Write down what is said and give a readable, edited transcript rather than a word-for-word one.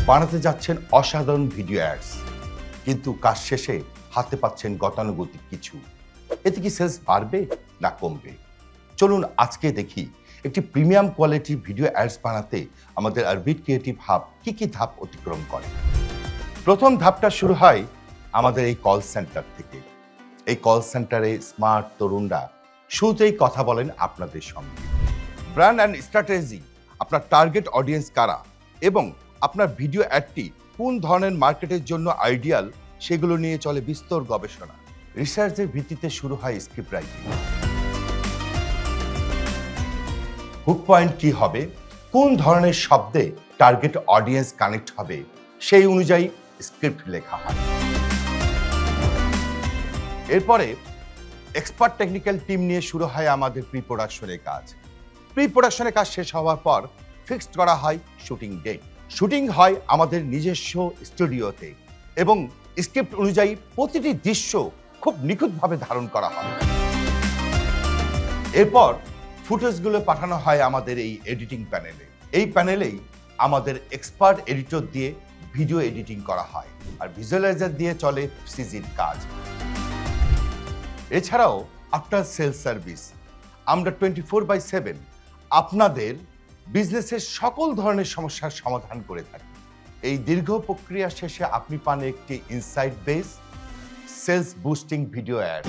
বানাতে যাচ্ছেন অসাধারণ ভিডিও অ্যাডস, কিন্তু কাজ শেষে হাতে পাচ্ছেন গতানুগতিক কিছু। এতে কি সেলস বাড়বে না কমবে? চলুন আজকে দেখি একটি প্রিমিয়াম কোয়ালিটি ভিডিও অ্যাডস বানাতে আমাদের আরবিট ক্রিয়েটিভ হাব কি ধাপ অতিক্রম করে। প্রথম ধাপটা শুরু হয় আমাদের এই কল সেন্টার থেকে। এই কল সেন্টারে স্মার্ট তরুণরা শুরুতেই কথা বলেন আপনাদের সঙ্গে। ব্র্যান্ড অ্যান্ড স্ট্র্যাটেজি, আপনার টার্গেট অডিয়েন্স কারা এবং আপনার ভিডিও অ্যাডটি কোন ধরনের মার্কেটের জন্য আইডিয়াল, সেগুলো নিয়ে চলে বিস্তর গবেষণা। রিসার্চের ভিত্তিতে শুরু হয় স্ক্রিপ্ট রাইটিং। হুক পয়েন্ট কি হবে, কোন ধরনের শব্দে টার্গেট অডিয়েন্স কানেক্ট হবে, সেই অনুযায়ী স্ক্রিপ্ট লেখা হয়। এরপরে এক্সপার্ট টেকনিক্যাল টিম নিয়ে শুরু হয় আমাদের প্রি প্রোডাকশনের কাজ। প্রি প্রোডাকশনের কাজ শেষ হওয়ার পর ফিক্সড করা হয় শুটিং ডেট। শুটিং হয় আমাদের নিজস্ব স্টুডিওতে এবং স্ক্রিপ্ট অনুযায়ী প্রতিটি দৃশ্য খুব নিখুঁতভাবে ধারণ করা হয়। এরপর ফুটেজগুলো পাঠানো হয় আমাদের এই এডিটিং প্যানেলে। এই প্যানেলেই আমাদের এক্সপার্ট এডিটর দিয়ে ভিডিও এডিটিং করা হয়, আর ভিজুয়ালাইজার দিয়ে চলে সিজির কাজ। এছাড়াও আফটার সেলস সার্ভিস, আমরা 24/7 আপনাদের বিজনেসের সকল ধরনের সমস্যার সমাধান করে থাকি। এই দীর্ঘ প্রক্রিয়া শেষে আপনি পান একটি insight base sales boosting video add.